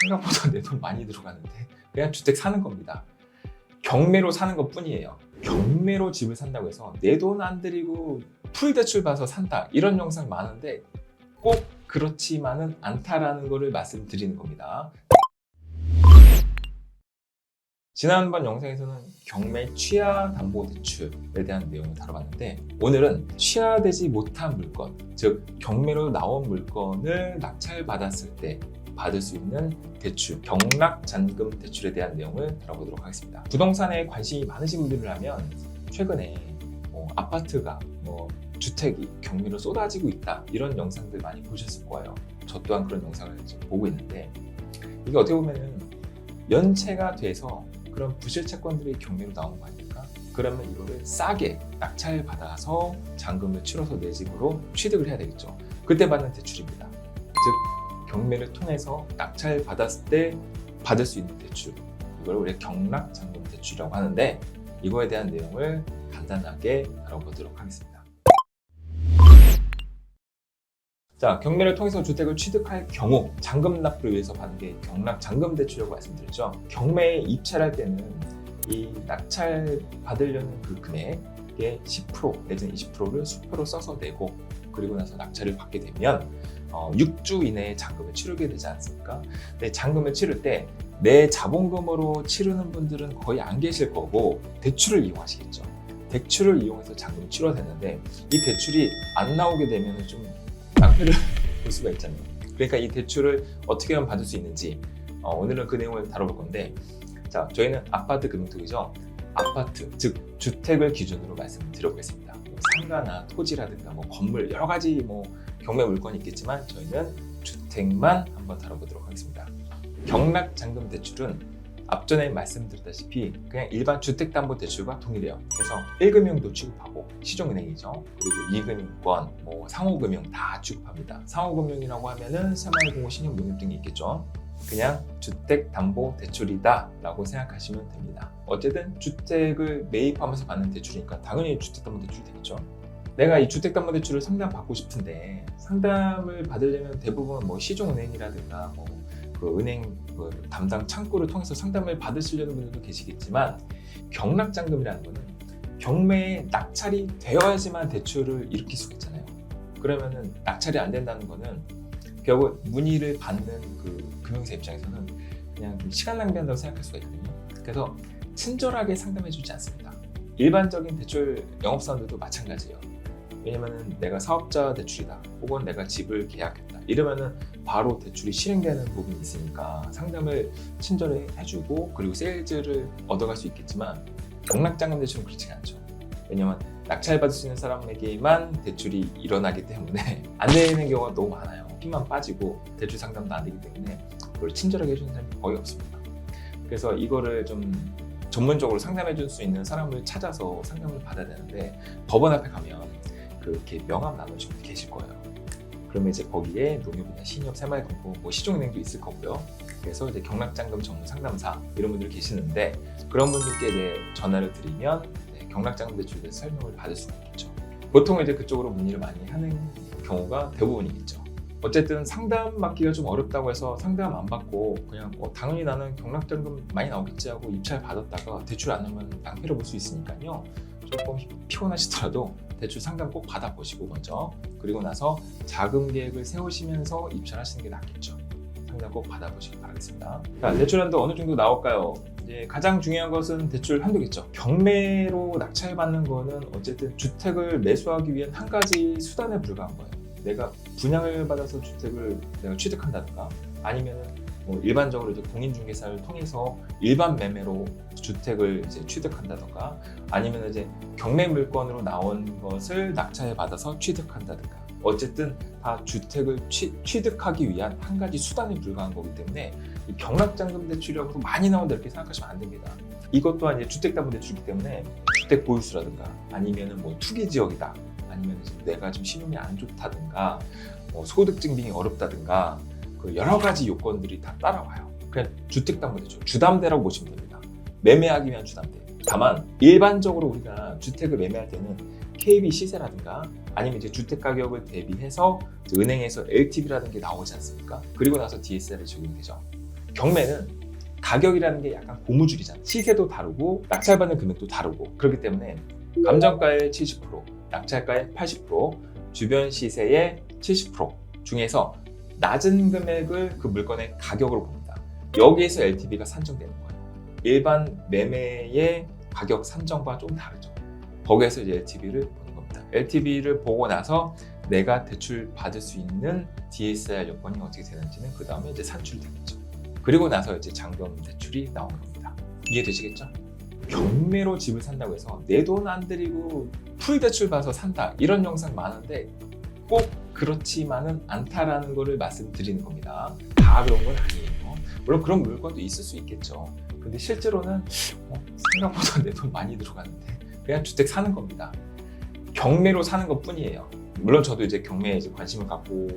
생각보다 내 돈 많이 들어가는데 그냥 주택 사는 겁니다. 경매로 사는 것 뿐이에요. 경매로 집을 산다고 해서 내 돈 안 들이고 풀 대출 받아서 산다 이런 영상 많은데 꼭 그렇지만은 않다라는 거를 말씀드리는 겁니다. 지난번 영상에서는 경매 취하담보대출에 대한 내용을 다뤄봤는데 오늘은 취하되지 못한 물건, 즉 경매로 나온 물건을 낙찰받았을 때 받을 수 있는 대출, 경락잔금 대출에 대한 내용을 다뤄보도록 하겠습니다. 부동산에 관심이 많으신 분들이라면 최근에 아파트가 주택이 경매로 쏟아지고 있다 이런 영상들 많이 보셨을 거예요. 저 또한 그런 영상을 지금 보고 있는데 이게 어떻게 보면은 연체가 돼서 그런 부실 채권들이 경매로 나온 거 아닙니까? 그러면 이거를 싸게 낙찰받아서 잔금을 치러서 내 집으로 취득을 해야 되겠죠. 그때 받는 대출입니다. 즉 경매를 통해서 낙찰받았을 때 받을 수 있는 대출, 이걸 우리가 경락잔금 대출이라고 하는데 이거에 대한 내용을 간단하게 다뤄보도록 하겠습니다. 자, 경매를 통해서 주택을 취득할 경우 잔금 납부를 위해서 받는 게 경락잔금 대출이라고 말씀드렸죠. 경매에 입찰할 때는 이 낙찰 받으려는 그 금액의 10% 내지는 20%를 수표로 써서 내고 그리고 나서 낙찰을 받게 되면 6주 이내에 잔금을 치르게 되지 않습니까? 근데 잔금을 치를 때 내 자본금으로 치르는 분들은 거의 안 계실 거고 대출을 이용하시겠죠. 대출을 이용해서 잔금을 치러야 되는데 이 대출이 안 나오게 되면 좀 낭패를 볼 수가 있잖아요. 그러니까 이 대출을 어떻게 하면 받을 수 있는지 오늘은 그 내용을 다뤄볼 건데, 자, 저희는 아파트 금융투기죠. 아파트, 즉 주택을 기준으로 말씀을 드려보겠습니다. 상가나 토지라든가 건물 여러 가지 경매 물건이 있겠지만 저희는 주택만 한번 다뤄보도록 하겠습니다. 경락잔금 대출은 앞전에 말씀드렸다시피 그냥 일반 주택담보대출과 동일해요. 그래서 1금융도 취급하고 시중은행이죠. 그리고 2금융권, 상호금융 다 취급합니다. 상호금융이라고 하면은 새마을금고 신용능력 등이 있겠죠. 그냥 주택담보대출이다 라고 생각하시면 됩니다. 어쨌든 주택을 매입하면서 받는 대출이니까 당연히 주택담보대출이 되겠죠. 내가 이 주택담보대출을 상담받고 싶은데 상담을 받으려면 대부분 시중은행이라든가 그 은행 담당 창구를 통해서 상담을 받으시려는 분들도 계시겠지만 경락잔금이라는 거는 경매에 낙찰이 되어야지만 대출을 일으킬 수 있잖아요. 그러면은 낙찰이 안 된다는 거는 결국 문의를 받는 그 금융사 입장에서는 그냥 좀 시간 낭비한다고 생각할 수가 있거든요. 그래서 친절하게 상담해 주지 않습니다. 일반적인 대출 영업사원들도 마찬가지예요. 왜냐면은 내가 사업자 대출이다 혹은 내가 집을 계약했다 이러면은 바로 대출이 실행되는 부분이 있으니까 상담을 친절히 해주고 그리고 세일즈를 얻어갈 수 있겠지만 경락잔금 대출은 그렇지 않죠. 왜냐면 낙찰받을 수 있는 사람에게만 대출이 일어나기 때문에 안 되는 경우가 너무 많아요. 힘만 빠지고 대출 상담도 안 되기 때문에 그걸 친절하게 해주는 사람이 거의 없습니다. 그래서 이거를 좀 전문적으로 상담해 줄 수 있는 사람을 찾아서 상담을 받아야 되는데 법원 앞에 가면 그렇게 명함 나누신 분 계실 거예요. 그러면 이제 거기에 농협이나 신협, 새마을금고, 시중은행도 있을 거고요. 그래서 이제 경락잔금 전문 상담사 이런 분들이 계시는데 그런 분들께 이제 전화를 드리면 경락잔금 대출에 대해서 설명을 받을 수가 있겠죠. 보통 이제 그쪽으로 문의를 많이 하는 경우가 대부분이겠죠. 어쨌든 상담 받기가 좀 어렵다고 해서 상담 안 받고 그냥 당연히 나는 경락잔금 많이 나오겠지 하고 입찰 받았다가 대출 안 하면 낭패를 볼 수 있으니까요. 조금 피곤하시더라도 대출 상담 꼭 받아보시고 먼저 그리고 나서 자금 계획을 세우시면서 입찰하시는 게 낫겠죠. 상담 꼭 받아보시기 바라겠습니다. 자, 대출 한도 어느 정도 나올까요? 이제 가장 중요한 것은 대출 한도겠죠. 경매로 낙찰받는 거는 어쨌든 주택을 매수하기 위한 한 가지 수단에 불과한 거예요. 내가 분양을 받아서 주택을 내가 취득한다든가 아니면은 일반적으로 이제 공인중개사를 통해서 일반 매매로 주택을 이제 취득한다든가 아니면 이제 경매 물건으로 나온 것을 낙찰 받아서 취득한다든가 어쨌든 다 주택을 취득하기 위한 한 가지 수단에 불과한 거기 때문에 이 경락잔금 대출이라고 해서 많이 나온다 이렇게 생각하시면 안 됩니다. 이것 또한 이제 주택담보대출이기 때문에 주택 보유수라든가 아니면은 투기 지역이다 아니면 내가 좀 신용이 안 좋다든가 소득 증빙이 어렵다든가 그 여러 가지 요건들이 다 따라와요. 그냥 주택담보대출, 주담대라고 보시면 됩니다. 매매하기 위한 주담대. 다만 일반적으로 우리가 주택을 매매할 때는 KB 시세라든가 아니면 이제 주택 가격을 대비해서 은행에서 LTV라는 게 나오지 않습니까? 그리고 나서 DSR이 적용되죠. 경매는 가격이라는 게 약간 고무줄이잖아요. 시세도 다르고 낙찰받는 금액도 다르고 그렇기 때문에 감정가의 70%, 낙찰가의 80%, 주변 시세의 70% 중에서 낮은 금액을 그 물건의 가격으로 봅니다. 여기에서 LTV가 산정되는 거예요. 일반 매매의 가격 산정과 좀 다르죠. 거기에서 이제 LTV를 보는 겁니다. LTV를 보고 나서 내가 대출 받을 수 있는 DSR 여건이 어떻게 되는지는 그 다음에 이제 산출이 되겠죠. 그리고 나서 이제 잔금 대출이 나오는 겁니다. 이해되시겠죠? 경매로 집을 산다고 해서 내 돈 안 들이고 풀 대출 봐서 산다 이런 영상 많은데 꼭 그렇지만은 않다라는 거를 말씀드리는 겁니다. 다 그런 건 아니에요. 물론 그런 물건도 있을 수 있겠죠. 근데 실제로는 생각보다 내 돈 많이 들어가는데 그냥 주택 사는 겁니다. 경매로 사는 것 뿐이에요. 물론 저도 이제 경매에 이제 관심을 갖고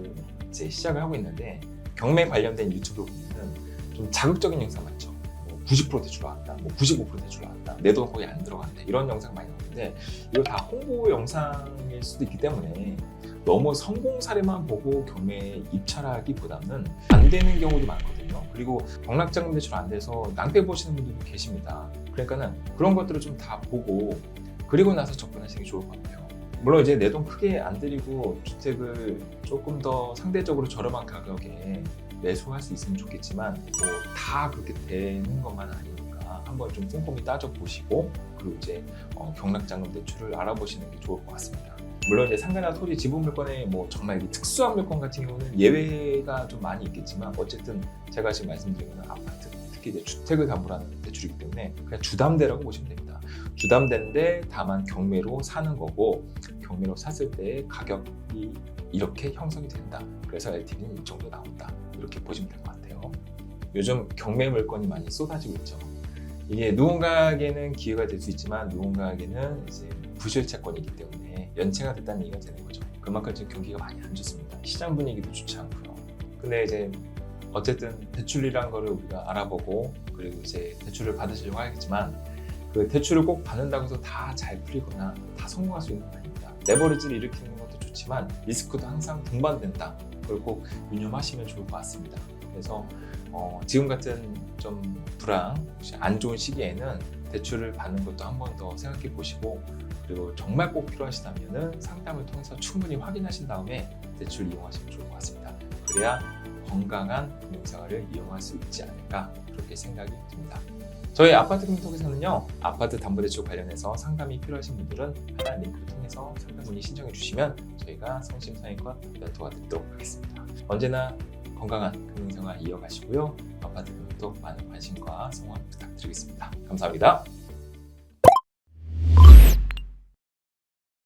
이제 시작을 하고 있는데 경매 관련된 유튜브 보면은 좀 자극적인 영상 많죠. 90% 대출 나왔다, 95% 대출 나왔다, 내 돈 거의 안 들어간다 이런 영상 많이 나오는데 이거 다 홍보 영상일 수도 있기 때문에 너무 성공 사례만 보고 경매에 입찰하기보다는 안 되는 경우도 많거든요. 그리고 경락자금 대출 안 돼서 낭패 보시는 분들도 계십니다. 그러니까는 그런 것들을 좀 다 보고 그리고 나서 접근하시는 게 좋을 것 같아요. 물론 이제 내 돈 크게 안 들이고 주택을 조금 더 상대적으로 저렴한 가격에 매수할 수 있으면 좋겠지만 뭐 다 그렇게 되는 것만 아니니까 한번 좀 꼼꼼히 따져보시고 그리고 이제 경락자금 대출을 알아보시는 게 좋을 것 같습니다. 물론 이제 상가나 토지, 지분 물건에 뭐 정말 특수한 물건 같은 경우는 예외가 좀 많이 있겠지만 어쨌든 제가 지금 말씀드린 건 아파트, 특히 이제 주택을 담보로 하는 대출이기 때문에 그냥 주담대라고 보시면 됩니다. 주담대인데 다만 경매로 사는 거고 경매로 샀을 때 가격이 이렇게 형성이 된다. 그래서 LTV는 이 정도 나온다. 이렇게 보시면 될 것 같아요. 요즘 경매 물건이 많이 쏟아지고 있죠. 이게 누군가에게는 기회가 될 수 있지만 누군가에게는 이제 부실채권이기 때문에 연체가 됐다는 얘기가 되는 거죠. 그만큼 지금 경기가 많이 안 좋습니다. 시장 분위기도 좋지 않고요. 근데 이제 어쨌든 대출이란 거를 우리가 알아보고 그리고 이제 대출을 받으시려고 하겠지만 그 대출을 꼭 받는다고 해서 다 잘 풀리거나 다 성공할 수 있는 건 아닙니다. 레버리지를 일으키는 것도 좋지만 리스크도 항상 동반된다. 그걸 꼭 유념하시면 좋을 것 같습니다. 그래서 지금 같은 좀 불안, 안 좋은 시기에는 대출을 받는 것도 한 번 더 생각해 보시고 그리고 정말 꼭 필요하시다면 상담을 통해서 충분히 확인하신 다음에 대출 이용하시면 좋을 것 같습니다. 그래야 건강한 금융생활을 이용할 수 있지 않을까 그렇게 생각이 듭니다. 저희 아파트 금융톡에서는요 아파트 담보대출 관련해서 상담이 필요하신 분들은 하단 링크를 통해서 상담 문의 신청해 주시면 저희가 성심성의껏 도와드리도록 하겠습니다. 언제나 건강한 금융생활 이어가시고요 아파트 금융톡 많은 관심과 성원 부탁드리겠습니다. 감사합니다.